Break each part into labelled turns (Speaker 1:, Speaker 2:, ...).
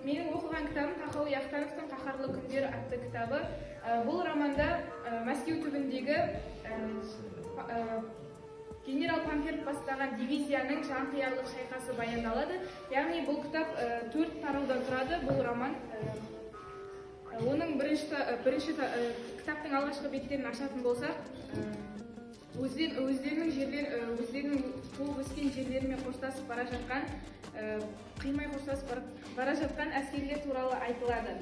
Speaker 1: менің оқыған кітабым Тахауи Ахтановтың «Қаһарлы күндер» атты кітабы. Бұл романда Мәскеу түбіндегі генерал Панферов бастаған дивизияның жанқиярлық шайқасы баяндалады. Яғни бұл кітап 4 тараудан тұрады. Бұл роман оның бірінші кітаптың алғашқы беттерін ашатын болсақ, өздерінің туып өскен жерлерімен қоштасып бара жатқан, қимай қоштасып бара жатқан әскерлер туралы айтылады.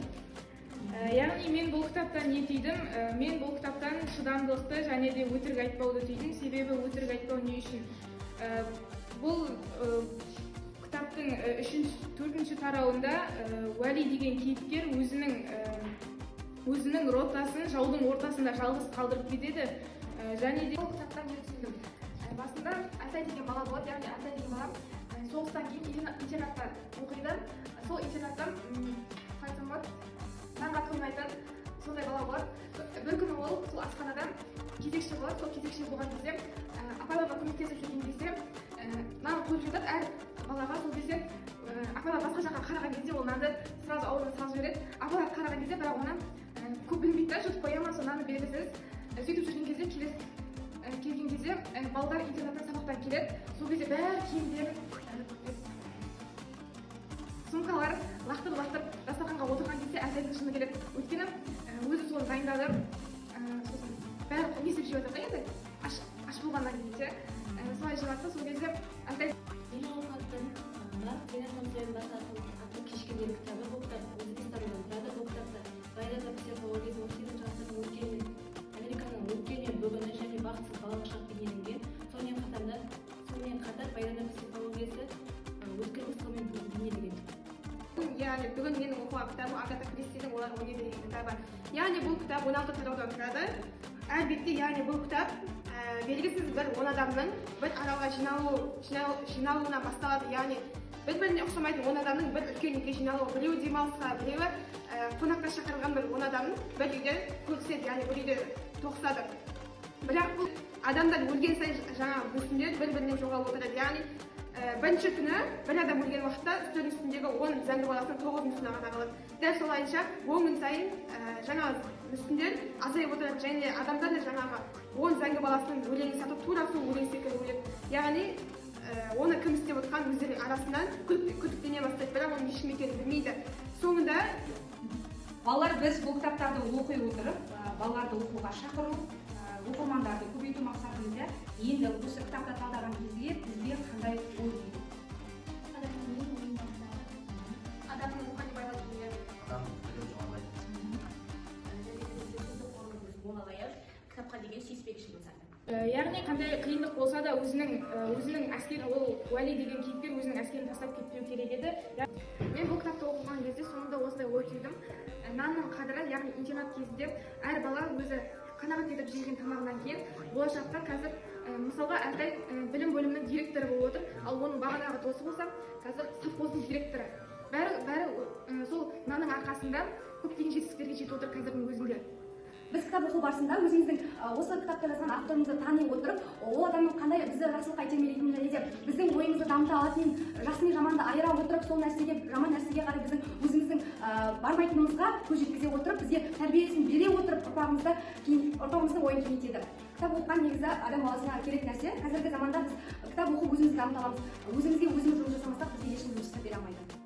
Speaker 1: Яғни мен бұл кітаптан не түйдім? Мен бұл кітаптан шыдамдылықты және де өтірік айтпауды түйдім. Себебі өтірік айтпау не үшін? Бұл кітаптың 4-ші тарауында Уәли деген кейіпкер өзінің ротасын жаудың ортасында жалғыз қалдырып кетеді. Және де
Speaker 2: бұл кітаптан мен түсіндім. Басында Алтай деген бала болады, яғни Алтай деген балам соғыстан кейін интернатта оқиды. Сол интернаттан қайтсам болады, нанға тоймайтын сондай бала болады. Бір күні ол сол асханадан кезекші болады. Сол кезекші болған кезде апайларға көмектесіп жүрген кезде нан қойып жатады. Әр балаға сол кезде апайлар басқа жаққа қараған кезде ол нанды сразу аузына салып жібереді. Апайлар қараған кезде бірақ оны көп білмейді да, жұтып қоя ма, сол нанды бересіз. Сөйтіп жүрген кезде келген кезде балалар интернаттан сабақтан келеді. Сол кезде бәрі киімдерін, сумкалар лақтырып дастарханға отырған кезде Әлтайдың шыны келеді. Өйткені өзі соны дайындады. Сосын бәрі не істеп жеп жатыр да енді аш болғаннан кейін солай жеп жатыр. Сол кезде Әлтай
Speaker 3: мен оқығаным Сенат Хамзаеваның басатын кешкендегі кітабы. Бұл кітап Өзбекстаннан тұрады. Бұл кітапта Байранда психологиясы 18 ғасырдың өткені, Американың өткені, бүгіні және бақытсыз балалық бейнеленген. Сонымен қатар Байранда психологиясы өткен мысалмен бейнеленген.
Speaker 2: Яғни бүгін менің оқыған кітабым Агата Кристидің «Олар 17» деген кітабы. Яғни бұл кітап 16 тараудан тұрады. Әлбетте, яғни бұл кітап белгісіз бір 10 адамның бір аралға жиналуынан басталады. Яғни бір-біріне ұқсамайтын 10 адамның бір үлкен үйге жиналуы, біреуі демалысқа, біреуі қонаққа шақырған бір 10 адамның бір үйде көріседі, яғни бір үйде тоғысады. Бірақ бұл адамдар өлген сайын жаңағы мүсіндер бір-бірінен жоғалып отырады. Яғни бірінші күні бір адам өлген уақытта үстел үстіндегі 10 зәңгі баласының 9 мүсіні ғана қалады. Дәл солайынша 10 күн сайын жаңағы мүсіндер азайып отырады және адамдар да жаңағы 10 зәңгі баласының өлеңін сатып тура сол өлең секілді өледі. Яғни оны кім істеп отырған өздерінің арасынан күдіктене бастайды, бірақ оның ешкім екенін білмейді. Соңында
Speaker 4: балалар біз бұл кітаптарды оқи отырып, балаларды оқуға шақыру, оқырмандарды көбейту мақсатында енді осы кітапты талдаған кезде бізге қандай ой дейді?
Speaker 2: адамның рухани байлығы
Speaker 3: кітапқа деген сүйіспеншілік заты.
Speaker 1: яғни қандай қиындық болса да өзінің әскері, ол Уәли деген кейіпкер өзінің әскерін тастап кетпеу керек еді.
Speaker 2: Мен бұл кітапты оқыған кезде соңында осылай ой түйдім. Нанның қадірі, яғни интернат кезінде әр бала өзі қанағат етіп жеген тамағынан кейін болашақта қазір мысалға Әлтай білім бөлімінің директоры болып отыр, ал оның бағанағы досы болса қазір совхоздың директоры. Бәрі сол нанның арқасында көптеген жетістіктерге жетіп отыр қазірдің өзінде.
Speaker 5: Біз кітап оқу барысында өзіміздің осы кітапта жазған авторымызды тани отырып, ол адамның қандай бізді жақсылыққа итермелейтінін және де біздің ойымызды дамыта алатын жақсы мен жаманды айыра отырып, сол нәрсеге, жаман нәрсеге қарай біздің өзіміздің бармайтынымызға көз жеткізе отырып, бізге тәрбиесін бере отырып ұрпағымыздың ойын кеңейтеді. Кітап оқыған негізі адам баласына керек нәрсе. Қазіргі заманда біз кітап оқып өзімізді дамыта аламыз. Өзімізге өзіміз жұмыс жасамасақ, бізге ешкім жұмыс жасап бере алмайды.